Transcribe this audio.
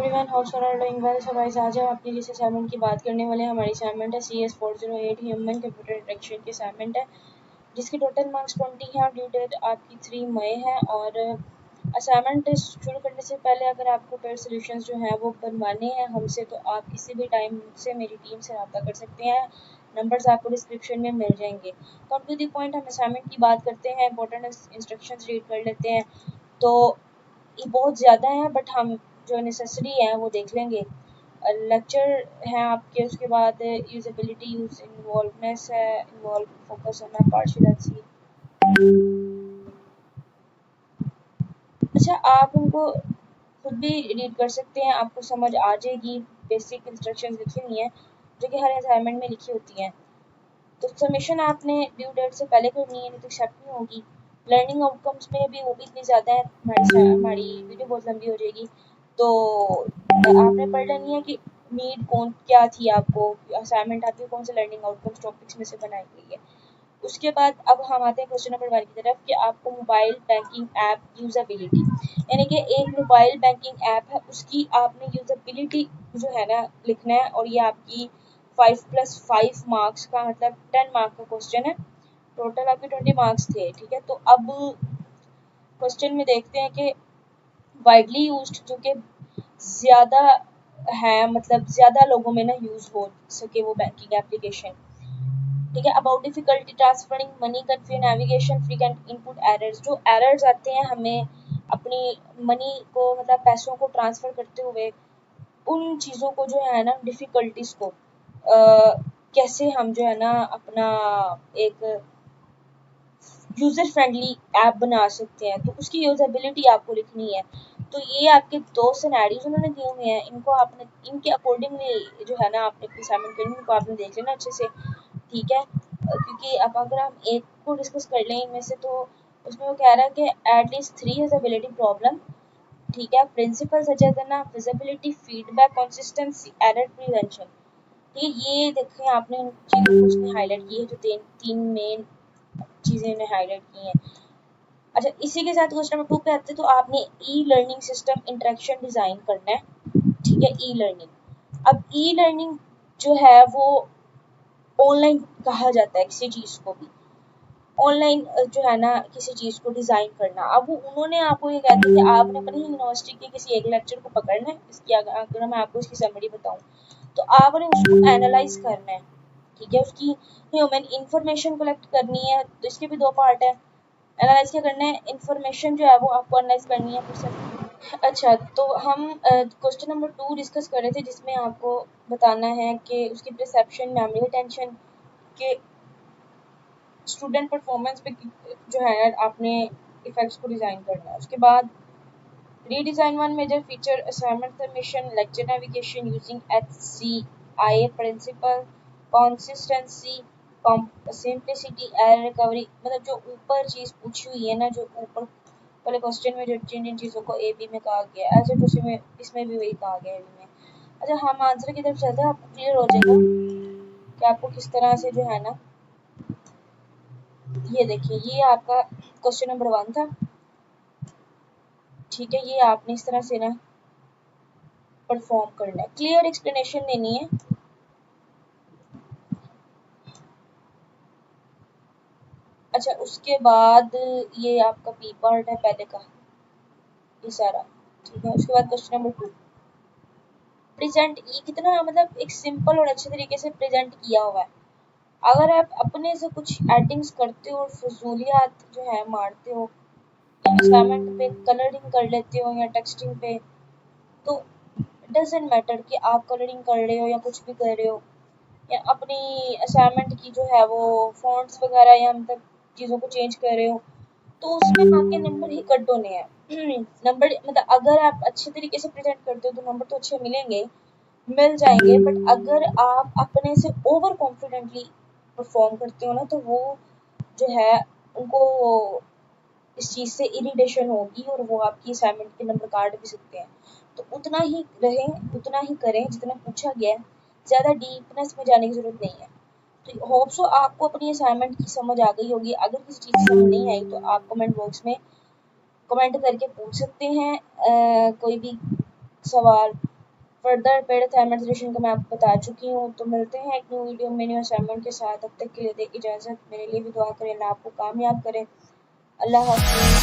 Everyone, hopes are doing well. So guys, आज हम अपनी जिस असाइनमेंट की बात करने वाले हैं, हमारी असाइनमेंट है CS408 ह्यूमन कंप्यूटर इंटरेक्शन की असाइनमेंट है, जिसकी टोटल मार्क्स 20 हैं और ड्यू डेट आपकी 3 मई है। और असाइनमेंट शुरू करने से पहले अगर आपको पेड सोल्यूशंस जो हैं वो बनवाने हैं हमसे, तो आप किसी भी टाइम से मेरी टीम से रब्ता कर सकते हैं। नंबर्स आपको डिस्क्रिप्शन में मिल जाएंगे। कम टू द पॉइंट, हम असाइनमेंट की बात करते हैं, इंपॉर्टेंट इंस्ट्रक्शंस रीड कर लेते हैं। तो ये बहुत ज़्यादा है, बट हम जो नेसेसरी है वो देख लेंगे। लेक्चर हैं आपके, उसके बाद यूजेबिलिटी, यूज इन्वॉल्वनेस है, इन्वॉल्व फोकस होना, पार्शियलिटी। अच्छा, आप इनको खुद भी रीड कर सकते हैं, आपको समझ आ जाएगी। बेसिक इंस्ट्रक्शंस लिखी हुई हैं जो कि हर असाइनमेंट में लिखी होती हैं। तो सबमिशन आपने ड्यू डेट से पहले करनी है, नहीं तो एक्सेप्ट नहीं होगी। लर्निंग आउटकम्स में भी वो भी इतनी ज़्यादा है, हमारी वीडियो बहुत लंबी हो जाएगी। तो आपने पढ़ लेनी है कि नीड कौन क्या थी, आपको असाइनमेंट आपकी कौन से लर्निंग आउटकम्स टॉपिक्स में से बनाई गई है। उसके बाद अब हम आते हैं क्वेश्चन नंबर 1 की तरफ कि आपको मोबाइल बैंकिंग ऐप यूजेबिलिटी, यानी कि एक मोबाइल बैंकिंग ऐप है, उसकी आपने यूजेबिलिटी जो है ना लिखना है। और ये आपकी 5+5 मार्क्स का, मतलब 10 मार्क का क्वेश्चन है। टोटल आपके 20 मार्क्स थे, ठीक है। तो अब क्वेश्चन में देखते हैं कि वाइडली यूज्ड, जो कि ज़्यादा है, मतलब ज़्यादा लोगों में ना यूज़ हो सके वो बैंकिंग एप्लीकेशन, ठीक है। About difficulty transferring money, confusing navigation, frequent input errors. जो एरर्स आते हैं हमें अपनी मनी को, मतलब पैसों को ट्रांसफ़र करते हुए, उन चीज़ों को जो है ना, डिफ़िकल्टीज़ को कैसे हम जो है ना अपना एक यूज़र फ्रेंडली ऐप बना सकते हैं, तो उसकी यूजेबिलिटी आपको लिखनी है। तो ये आपके 2 सिनेरियोज उन्होंने दिए हुए हैं, इनको आपने इनके अकॉर्डिंगली जो है ना आपने अपनी असाइनमेंट करनी, इनको आपने देख लेना अच्छे से, ठीक है। क्योंकि अब अगर हम एक को डिस्कस कर लें इनमें से, तो उसमें वो कह रहा है कि एटलीस्ट 3 यूजेबिलिटी प्रॉब्लम, ठीक है। प्रिंसिपल सच एज ना visibility, feedback, consistency, error prevention. ठीक है, ये देखें आपने उन चीज़ों को उसमें हाईलाइट की है, जो तीन मेन चीज़ें इन्हें हाईलाइट की हैं। अच्छा, इसी के साथ क्वेश्चन नंबर 2 पे आते हैं। तो आपने e learning system interaction design करना है, ठीक है। ई लर्निंग, अब ई लर्निंग जो है वो ऑनलाइन कहा जाता है किसी चीज़ को भी, ऑनलाइन जो है ना किसी चीज़ को डिज़ाइन करना। अब वो उन्होंने आपको ये कहते हैं कि आपने अपनी यूनिवर्सिटी के किसी एक लेक्चर को पकड़ना है, इसकी अगर मैं आपको इसकी समरी बताऊँ, तो आपने उसको एनालाइज करना है, ठीक है। उसकी ह्यूमन इंफॉर्मेशन कलेक्ट करनी है। तो इसके भी 2 पार्ट है। एनालाइज क्या करना है, इंफॉर्मेशन जो है वो आपको एनालाइज करनी है, फिर सब। अच्छा, तो हम क्वेश्चन नंबर 2 डिस्कस कर रहे थे, जिसमें आपको बताना है कि उसकी परसेप्शन, मेमोरी रिटेंशन के स्टूडेंट परफॉर्मेंस पे जो है आपने इफेक्ट्स को डिज़ाइन करना है। उसके बाद redesign one major feature, assignment submission, lecture navigation using HCI principle, consistency, simplicity, error recovery. मतलब जो ऊपर चीज़ पूछी हुई है ना, जो ऊपर वाले क्वेश्चन में जो जिन जिन चीज़ों को AB में कहा गया है, ऐसे क्वेश्चन में इसमें भी वही कहा गया है AB में। अच्छा, हम आंसर की तरफ चलते हैं, आपको क्लियर हो जाएगा कि आपको किस तरह से जो है ना, ये देखिए, ये आपका क्वेश्चन नंबर 1 था, ठीक है। ये आपने इस तरह से ना परफॉर्म करना है, क्लियर एक्सप्लेनेशन देनी है। अच्छा, उसके बाद ये आपका पी पार्ट है पहले का, ये सारा, ठीक है। उसके बाद क्वेश्चन नंबर 2, प्रेजेंट। ये कितना मतलब एक सिंपल और अच्छे तरीके से प्रेजेंट किया हुआ है। अगर आप अपने से कुछ एडिंग्स करते हो और फजूलियात जो है मारते हो, या असाइनमेंट पे कलरिंग कर लेते हो या टेक्सटिंग पे, तो डजेंट मैटर कि आप कलरिंग कर रहे हो या कुछ भी कर रहे हो, या अपनी असाइनमेंट की जो है वो फॉन्ट्स वगैरह या मतलब चीज़ों को चेंज कर रहे हो, तो उसमें आपके नंबर ही कट होने हैं। नंबर मतलब अगर आप अच्छे तरीके से प्रेजेंट करते हो तो नंबर तो अच्छे मिलेंगे, मिल जाएंगे। बट अगर आप अपने से ओवर कॉन्फिडेंटली परफॉर्म करते हो ना, तो वो जो है उनको इस चीज़ से इरिटेशन होगी और वो आपकी असाइनमेंट के नंबर काट भी सकते हैं। तो उतना ही रहें, उतना ही करें जितना पूछा गया है, ज़्यादा डीपनेस में जाने की ज़रूरत नहीं है। तो होप सो आपको अपनी असाइनमेंट की समझ आ गई होगी। अगर किसी चीज़ की समझ नहीं आई तो आप कमेंट बॉक्स में कमेंट करके पूछ सकते हैं कोई भी सवाल। फर्दर पेड असाइनमेंट सॉल्यूशन को मैं आपको बता चुकी हूँ। तो मिलते हैं एक न्यू वीडियो में न्यू असाइनमेंट के साथ। तब तक के लिए दे इजाज़त। मेरे लिए भी दुआ करें, अल्लाह आपको कामयाब करे। अल्लाह हाफ़िज़।